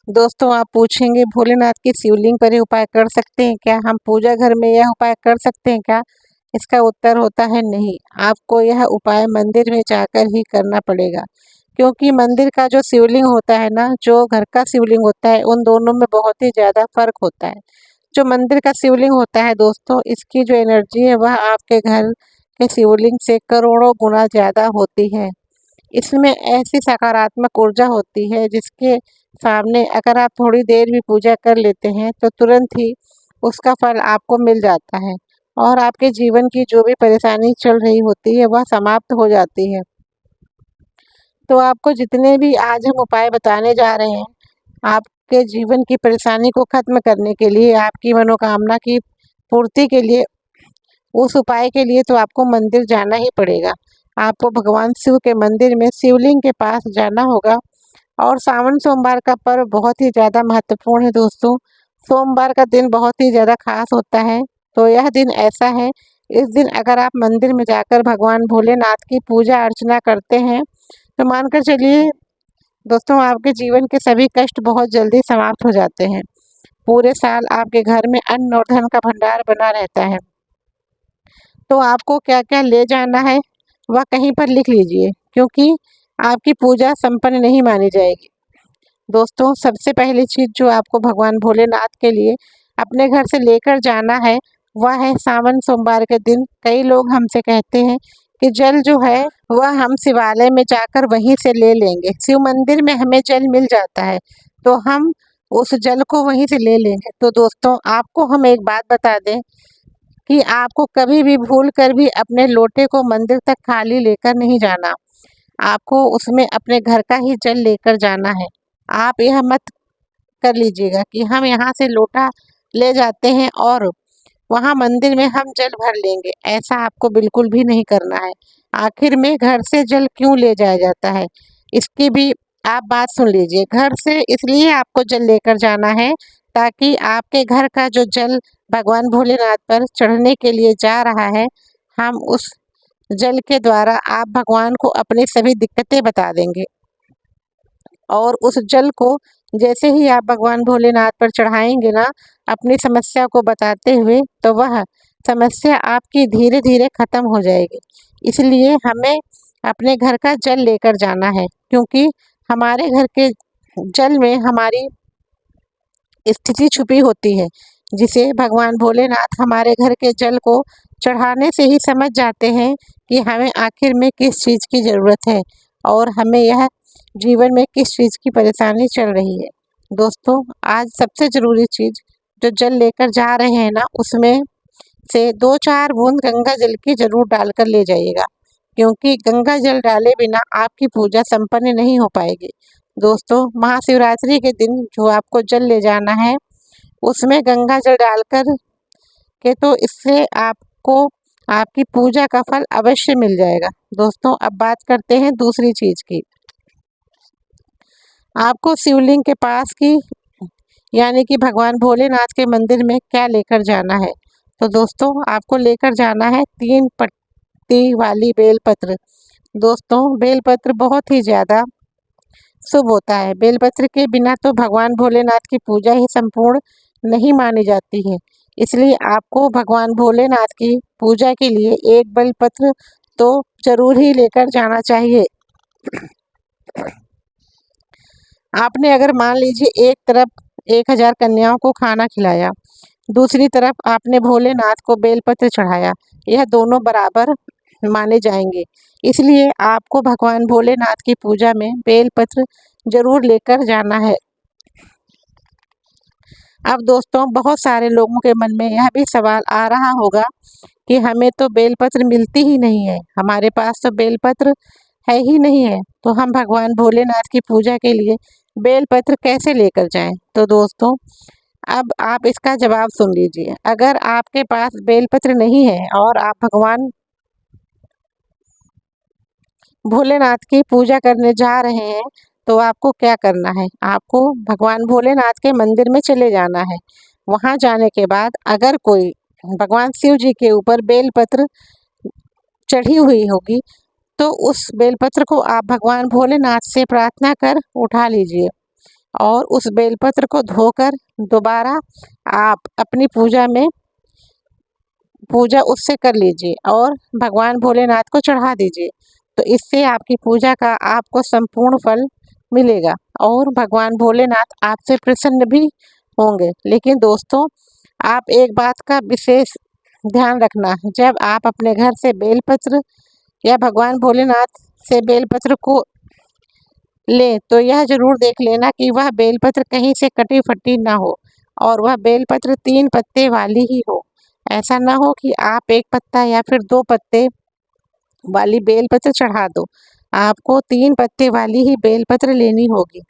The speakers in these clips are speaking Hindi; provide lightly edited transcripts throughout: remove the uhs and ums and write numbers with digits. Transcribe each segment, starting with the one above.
दोस्तों आप पूछेंगे भोलेनाथ की शिवलिंग पर ही उपाय कर सकते हैं क्या? हम पूजा घर में यह उपाय कर सकते हैं क्या? इसका उत्तर होता है नहीं। आपको यह उपाय मंदिर में जाकर ही करना पड़ेगा। क्योंकि मंदिर का जो शिवलिंग होता है ना, जो घर का शिवलिंग होता है, उन दोनों में बहुत ही ज़्यादा फ़र्क होता है। जो मंदिर का शिवलिंग होता है दोस्तों, इसकी जो एनर्जी है वह आपके घर के शिवलिंग से करोड़ों गुना ज़्यादा होती है। इसमें ऐसी सकारात्मक ऊर्जा होती है जिसके सामने अगर आप थोड़ी देर भी पूजा कर लेते हैं तो तुरंत ही उसका फल आपको मिल जाता है और आपके जीवन की जो भी परेशानी चल रही होती है वह समाप्त हो जाती है। तो आपको जितने भी आज हम उपाय बताने जा रहे हैं, आपके जीवन की परेशानी को ख़त्म करने के लिए, आपकी मनोकामना की पूर्ति के लिए, उस उपाय के लिए तो आपको मंदिर जाना ही पड़ेगा। आपको भगवान शिव के मंदिर में शिवलिंग के पास जाना होगा और सावन सोमवार का पर्व बहुत ही ज़्यादा महत्वपूर्ण है दोस्तों। सोमवार का दिन बहुत ही ज़्यादा खास होता है। तो यह दिन ऐसा है, इस दिन अगर आप मंदिर में जाकर भगवान भोलेनाथ की पूजा अर्चना करते हैं तो मानकर चलिए दोस्तों आपके जीवन के सभी कष्ट बहुत जल्दी समाप्त हो जाते हैं। पूरे साल आपके घर में अन्न और धन का भंडार बना रहता है। तो आपको क्या-क्या ले जाना है वह कहीं पर लिख लीजिए, क्योंकि आपकी पूजा संपन्न नहीं मानी जाएगी। दोस्तों सबसे पहली चीज़ जो आपको भगवान भोलेनाथ के लिए अपने घर से लेकर जाना है, वह है सावन सोमवार के दिन कई लोग हमसे कहते हैं कि जल जो है वह हम शिवालय में जाकर वहीं से ले लेंगे। शिव मंदिर में हमें जल मिल जाता है, तो हम उस जल को वहीं से ले लेंगे। तो दोस्तों आपको हम एक बात बता दें कि आपको कभी भी भूल कर भी अपने लोटे को मंदिर तक खाली लेकर नहीं जाना। आपको उसमें अपने घर का ही जल लेकर जाना है। आप यह मत कर लीजिएगा कि हम यहाँ से लोटा ले जाते हैं और वहाँ मंदिर में हम जल भर लेंगे, ऐसा आपको बिल्कुल भी नहीं करना है। आखिर में घर से जल क्यों ले जाया जाता है, इसकी भी आप बात सुन लीजिए। घर से इसलिए आपको जल लेकर जाना है ताकि आपके घर का जो जल भगवान भोलेनाथ पर चढ़ने के लिए जा रहा है, हम उस जल के द्वारा आप भगवान को अपनी सभी दिक्कतें बता देंगे और उस जल को जैसे ही आप भगवान भोलेनाथ पर चढ़ाएंगे ना, अपनी समस्या को बताते हुए, तो वह समस्या आपकी धीरे धीरे खत्म हो जाएगी। इसलिए हमें अपने घर का जल लेकर जाना है, क्योंकि हमारे घर के जल में हमारी स्थिति छुपी होती है, जिसे भगवान भोलेनाथ हमारे घर के जल को चढ़ाने से ही समझ जाते हैं कि हमें आखिर में किस चीज़ की ज़रूरत है और हमें यह जीवन में किस चीज़ की परेशानी चल रही है। दोस्तों आज सबसे ज़रूरी चीज़ जो जल लेकर जा रहे हैं ना, उसमें से 2-4 बूंद गंगा जल की ज़रूर डालकर ले जाइएगा, क्योंकि गंगा जल डाले बिना आपकी पूजा संपन्न नहीं हो पाएगी। दोस्तों महाशिवरात्रि के दिन जो आपको जल ले जाना है, उसमें गंगा जल डालकर के तो इससे आपको आपकी पूजा का फल अवश्य मिल जाएगा। दोस्तों अब बात करते हैं दूसरी चीज़ की। आपको शिवलिंग के पास की यानी कि भगवान भोलेनाथ के मंदिर में क्या लेकर जाना है? तो दोस्तों आपको लेकर जाना है 3 पत्ती वाली बेलपत्र। दोस्तों बेलपत्र बहुत ही ज़्यादा शुभ होता है। बेलपत्र के बिना तो भगवान भोलेनाथ की पूजा ही संपूर्ण नहीं मानी जाती है। इसलिए आपको भगवान भोलेनाथ की पूजा के लिए एक बेलपत्र तो ज़रूर ही लेकर जाना चाहिए। आपने अगर मान लीजिए एक तरफ 1000 कन्याओं को खाना खिलाया, दूसरी तरफ आपने भोलेनाथ को बेलपत्र चढ़ाया, यह दोनों बराबर माने जाएंगे। इसलिए आपको भगवान भोलेनाथ की पूजा में बेलपत्र ज़रूर लेकर जाना है। अब दोस्तों बहुत सारे लोगों के मन में यह भी सवाल आ रहा होगा कि हमें तो बेलपत्र मिलती ही नहीं है, हमारे पास तो बेलपत्र है ही नहीं है, तो हम भगवान भोलेनाथ की पूजा के लिए बेलपत्र कैसे लेकर जाएं? तो दोस्तों अब आप इसका जवाब सुन लीजिए। अगर आपके पास बेलपत्र नहीं है और आप भगवान भोलेनाथ की पूजा करने जा रहे हैं, तो आपको क्या करना है? आपको भगवान भोलेनाथ के मंदिर में चले जाना है। वहाँ जाने के बाद अगर कोई भगवान शिव जी के ऊपर बेलपत्र चढ़ी हुई होगी, तो उस बेलपत्र को आप भगवान भोलेनाथ से प्रार्थना कर उठा लीजिए और उस बेलपत्र को धोकर दोबारा आप अपनी पूजा उससे कर लीजिए और भगवान भोलेनाथ को चढ़ा दीजिए। तो इससे आपकी पूजा का आपको संपूर्ण फल मिलेगा और भगवान भोलेनाथ आपसे प्रसन्न भी होंगे। लेकिन दोस्तों, आप एक बात का विशेष ध्यान रखना, जब आप अपने घर से बेलपत्र या भगवान भोलेनाथ से बेलपत्र को लें तो यह ज़रूर देख लेना कि वह बेलपत्र कहीं से कटी-फटी ना हो और वह बेलपत्र 3 पत्ते वाली ही हो। ऐसा ना हो कि आप 1 पत्ता या फिर 2 पत्ते वाली बेलपत्र चढ़ा दो। आपको 3 पत्ते वाली ही बेलपत्र लेनी होगी।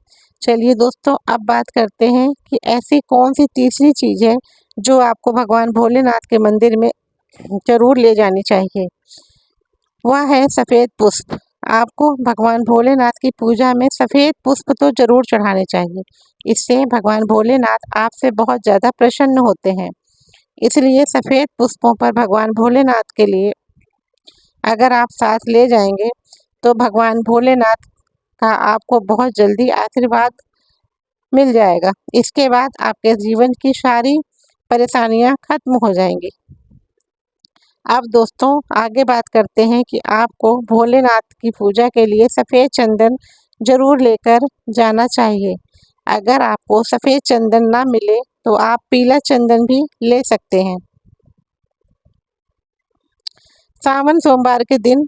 चलिए दोस्तों, अब बात करते हैं कि ऐसी कौन-सी तीसरी चीज़ है जो आपको भगवान भोलेनाथ के मंदिर में ज़रूर ले जानी चाहिए। वह है सफ़ेद पुष्प। आपको भगवान भोलेनाथ की पूजा में सफ़ेद पुष्प तो ज़रूर चढ़ाने चाहिए। इससे भगवान भोलेनाथ आपसे बहुत ज़्यादा प्रसन्न होते हैं। इसलिए सफ़ेद पुष्पों पर भगवान भोलेनाथ के लिए अगर आप साथ ले जाएंगे तो भगवान भोलेनाथ का आपको बहुत जल्दी आशीर्वाद मिल जाएगा। इसके बाद आपके जीवन की सारी परेशानियां खत्म हो जाएंगी। अब दोस्तों, आगे बात करते हैं कि आपको भोलेनाथ की पूजा के लिए सफ़ेद चंदन ज़रूर लेकर जाना चाहिए। अगर आपको सफ़ेद चंदन ना मिले तो आप पीला चंदन भी ले सकते हैं। सावन सोमवार के दिन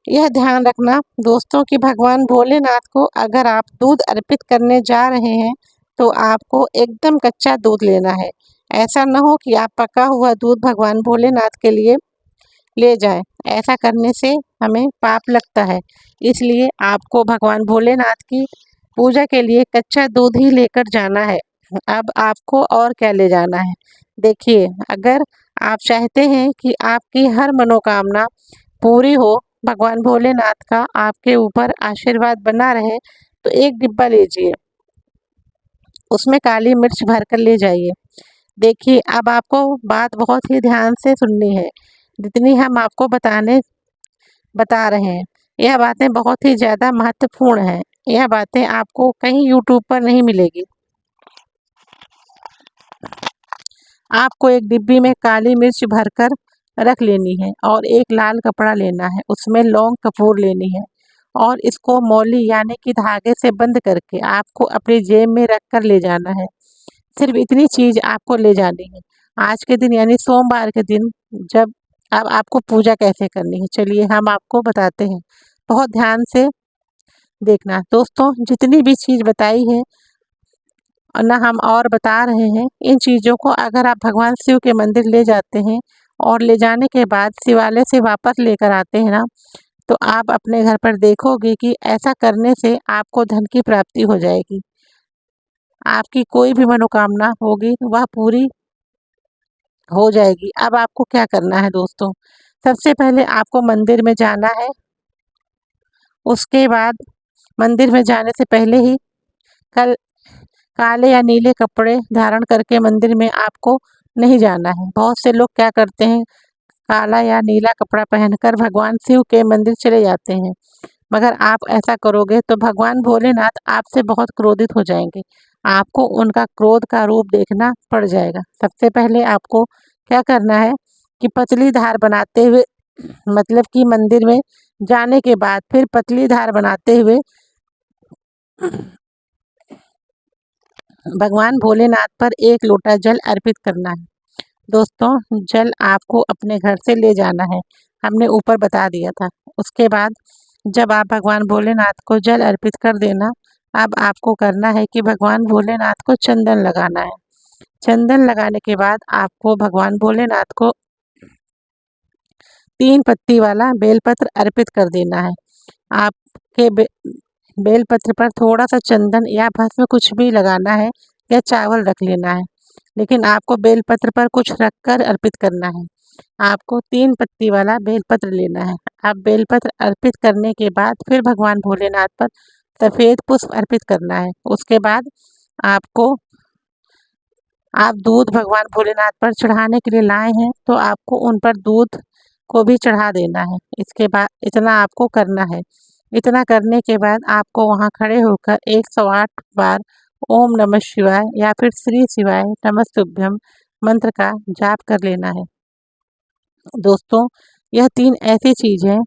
यह ध्यान रखना दोस्तों कि भगवान भोलेनाथ को अगर आप दूध अर्पित करने जा रहे हैं तो आपको एकदम कच्चा दूध लेना है। ऐसा न हो कि आप पका हुआ दूध भगवान भोलेनाथ के लिए ले जाएं। ऐसा करने से हमें पाप लगता है। इसलिए आपको भगवान भोलेनाथ की पूजा के लिए कच्चा दूध ही लेकर जाना है। अब आपको और क्या ले जाना है? देखिए, अगर आप चाहते हैं कि आपकी हर मनोकामना पूरी हो, भगवान भोलेनाथ का आपके ऊपर आशीर्वाद बना रहे, तो एक डिब्बा लीजिए, उसमें काली मिर्च भरकर ले जाइए। देखिए, अब आपको बात बहुत ही ध्यान से सुननी है। जितनी हम आपको बता रहे हैं, यह बातें बहुत ही ज़्यादा महत्वपूर्ण हैं। यह बातें आपको कहीं यूट्यूब पर नहीं मिलेगी। आपको एक डिब्बी में काली मिर्च भरकर रख लेनी है और एक लाल कपड़ा लेना है, उसमें लौंग कपूर लेनी है और इसको मौली यानी कि धागे से बंद करके आपको अपनी जेब में रख कर ले जाना है। सिर्फ इतनी चीज़ आपको ले जानी है। आज के दिन यानी सोमवार के दिन जब अब आपको पूजा कैसे करनी है, चलिए हम आपको बताते हैं। बहुत ध्यान से देखना दोस्तों, जितनी भी चीज़ बताई है और ना हम और बता रहे हैं, इन चीज़ों को अगर आप भगवान शिव के मंदिर ले जाते हैं और ले जाने के बाद शिवालय से वापस लेकर आते हैं ना, तो आप अपने घर पर देखोगे कि ऐसा करने से आपको धन की प्राप्ति हो जाएगी। आपकी कोई भी मनोकामना होगी वह पूरी हो जाएगी। अब आपको क्या करना है दोस्तों? सबसे पहले आपको मंदिर में जाना है। उसके बाद मंदिर में जाने से पहले ही कल काले या नीले कपड़े धारण करके मंदिर में आपको नहीं जाना है। बहुत से लोग क्या करते हैं, काला या नीला कपड़ा पहनकर भगवान शिव के मंदिर चले जाते हैं। मगर आप ऐसा करोगे तो भगवान भोलेनाथ आपसे बहुत क्रोधित हो जाएंगे। आपको उनका क्रोध का रूप देखना पड़ जाएगा। सबसे पहले आपको क्या करना है कि पतली धार बनाते हुए मतलब कि मंदिर में जाने के बाद फिर पतली धार बनाते हुए भगवान भोलेनाथ पर 1 लोटा जल अर्पित करना है। दोस्तों, जल आपको अपने घर से ले जाना है, हमने ऊपर बता दिया था। उसके बाद जब आप भगवान भोलेनाथ को जल अर्पित कर देना, अब आपको करना है कि भगवान भोलेनाथ को चंदन लगाना है। चंदन लगाने के बाद आपको भगवान भोलेनाथ को 3 पत्ती वाला बेलपत्र अर्पित कर देना है। आपके बेलपत्र पर थोड़ा-सा चंदन या भस्म कुछ भी लगाना है या चावल रख लेना है, लेकिन आपको बेलपत्र पर कुछ रखकर अर्पित करना है। आपको 3 पत्ती वाला बेलपत्र लेना है। अब बेलपत्र अर्पित करने के बाद फिर भगवान भोलेनाथ पर सफ़ेद पुष्प अर्पित करना है। उसके बाद आपको आप दूध भगवान भोलेनाथ पर चढ़ाने के लिए लाए हैं, तो आपको उन पर दूध को भी चढ़ा देना है। इसके बाद इतना आपको करना है। इतना करने के बाद आपको वहाँ खड़े होकर 108 बार ओम नमः शिवाय या फिर श्री शिवाय नमस्तुभ्यम मंत्र का जाप कर लेना है। दोस्तों, यह 3 ऐसी चीज़ है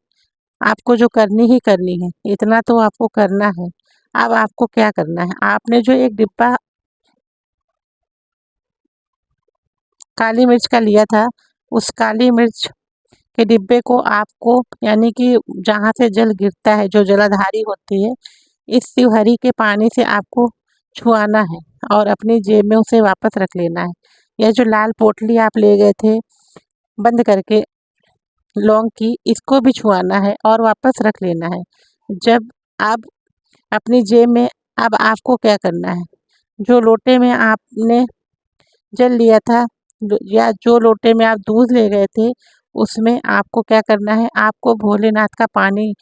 आपको जो करनी ही करनी है, इतना तो आपको करना है। अब आपको क्या करना है, आपने जो एक डिब्बा काली मिर्च का लिया था, उस काली मिर्च के डिब्बे को आपको यानी कि जहाँ से जल गिरता है, जो जलाधारी होती है, इस शिवहरी के पानी से आपको छुआना है और अपनी जेब में उसे वापस रख लेना है। यह जो लाल पोटली आप ले गए थे बंद करके लौंग की, इसको भी छुआना है और वापस रख लेना है। जब आप अपनी जेब में अब आपको क्या करना है, जो लोटे में आपने जल लिया था या जो लोटे में आप दूध ले गए थे, उसमें आपको क्या करना है, आपको भोलेनाथ का पानी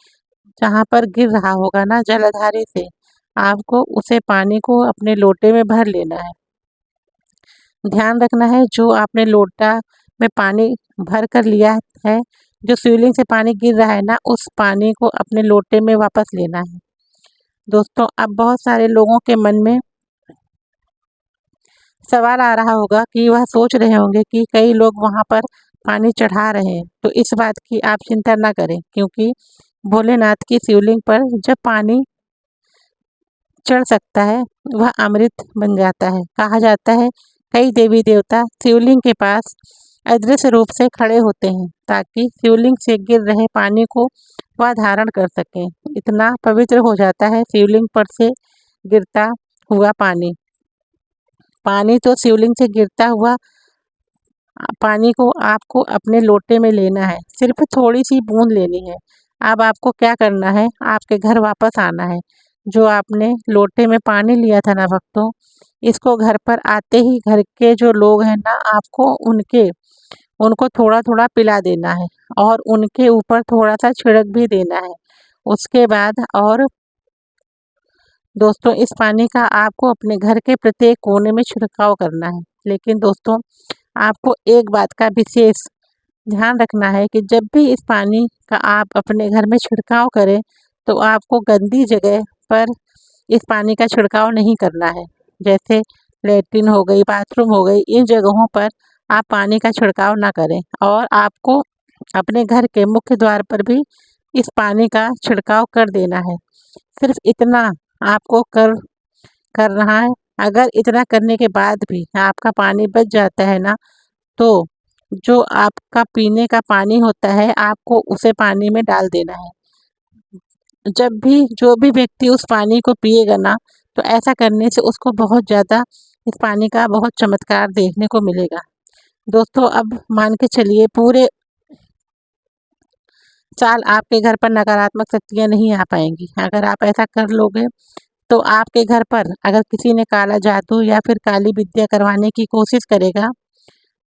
जहाँ पर गिर रहा होगा ना जलाधारी से, आपको उसे पानी को अपने लोटे में भर लेना है। ध्यान रखना है जो आपने लोटा में पानी भर कर लिया है, जो शिवलिंग से पानी गिर रहा है ना, उस पानी को अपने लोटे में वापस लेना है। दोस्तों, अब बहुत सारे लोगों के मन में सवाल आ रहा होगा कि वह सोच रहे होंगे कि कई लोग वहाँ पर पानी चढ़ा रहे हैं, तो इस बात की आप चिंता ना करें, क्योंकि भोलेनाथ की शिवलिंग पर जब पानी चढ़ सकता है, वह अमृत बन जाता है। कहा जाता है कई देवी देवता शिवलिंग के पास अदृश्य रूप से खड़े होते हैं ताकि शिवलिंग से गिर रहे पानी को वह धारण कर सकें। इतना पवित्र हो जाता है शिवलिंग पर से गिरता हुआ पानी। पानी तो शिवलिंग से गिरता हुआ पानी को आपको अपने लोटे में लेना है, सिर्फ थोड़ी सी बूंद लेनी है। अब आपको क्या करना है, आपके घर वापस आना है। जो आपने लोटे में पानी लिया था ना भक्तों, इसको घर पर आते ही घर के जो लोग हैं ना, आपको उनको थोड़ा थोड़ा पिला देना है और उनके ऊपर थोड़ा सा छिड़क भी देना है। उसके बाद और दोस्तों, इस पानी का आपको अपने घर के प्रत्येक कोने में छिड़काव करना है। लेकिन दोस्तों, आपको एक बात का विशेष ध्यान रखना है कि जब भी इस पानी का आप अपने घर में छिड़काव करें, तो आपको गंदी जगह पर इस पानी का छिड़काव नहीं करना है। जैसे लेट्रिन हो गई, बाथरूम हो गई, इन जगहों पर आप पानी का छिड़काव ना करें और आपको अपने घर के मुख्य द्वार पर भी इस पानी का छिड़काव कर देना है। सिर्फ इतना आपको करना है। अगर इतना करने के बाद भी आपका पानी बच जाता है ना, तो जो आपका पीने का पानी होता है, आपको उसे पानी में डाल देना है। जब भी जो भी व्यक्ति उस पानी को पिएगा ना, तो ऐसा करने से उसको बहुत ज़्यादा इस पानी का बहुत चमत्कार देखने को मिलेगा। दोस्तों, अब मान के चलिए पूरे साल आपके घर पर नकारात्मक शक्तियाँ नहीं आ पाएँगी। अगर आप ऐसा कर लोगे, तो आपके घर पर अगर किसी ने काला जादू या फिर काली विद्या करवाने की कोशिश करेगा,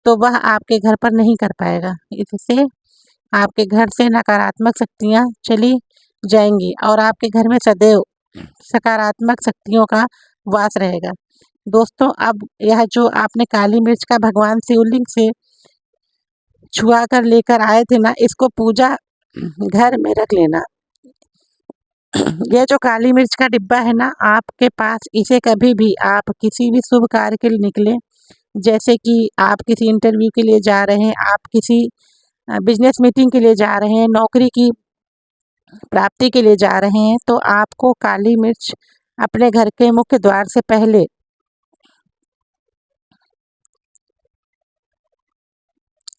तो वह आपके घर पर नहीं कर पाएगा। इससे आपके घर से नकारात्मक शक्तियाँ चली जाएँगी और आपके घर में सदैव सकारात्मक शक्तियों का वास रहेगा। दोस्तों, अब यह जो आपने काली मिर्च का भगवान शिवलिंग से छुआ कर लेकर आए थे ना, इसको पूजा घर में रख लेना। यह जो काली मिर्च का डिब्बा है ना, आपके पास इसे कभी भी आप किसी भी शुभ कार्य के लिए निकलें, जैसे कि आप किसी इंटरव्यू के लिए जा रहे हैं, आप किसी बिजनेस मीटिंग के लिए जा रहे हैं, नौकरी की प्राप्ति के लिए जा रहे हैं, तो आपको काली मिर्च अपने घर के मुख्य द्वार से पहले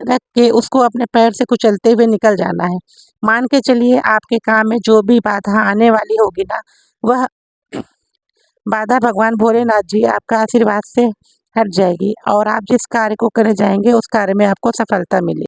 रख के उसको अपने पैर से कुचलते हुए निकल जाना है। मान के चलिए आपके काम में जो भी बाधा आने वाली होगी ना, वह बाधा भगवान भोलेनाथ जी आपका आशीर्वाद से हट जाएगी और आप जिस कार्य को करने जाएंगे उस कार्य में आपको सफलता मिलेगी।